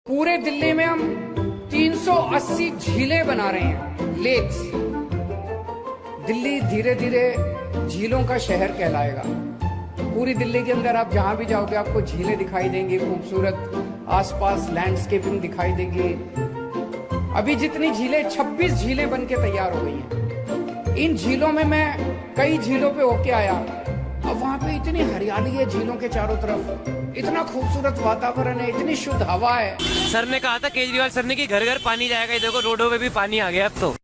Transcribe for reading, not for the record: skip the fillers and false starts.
पूरे दिल्ली में हम 380 झीलें बना रहे हैं, लेक्स। दिल्ली धीरे धीरे झीलों का शहर कहलाएगा। पूरी दिल्ली के अंदर आप जहां भी जाओगे आपको झीलें दिखाई देंगी, खूबसूरत आसपास लैंडस्केपिंग दिखाई देगी। अभी जितनी झीलें 26 झीलें बन के तैयार हो गई हैं। इन झीलों में मैं कई झीलों पे होके आया। अब वहां पे इतनी हरियाली है झीलों के चारों तरफ, इतना खूबसूरत वातावरण है, इतनी शुद्ध हवा है। सर ने कहा था, केजरीवाल सर ने, कि घर घर पानी जाएगा। ये देखो रोडों पे भी पानी आ गया अब तो।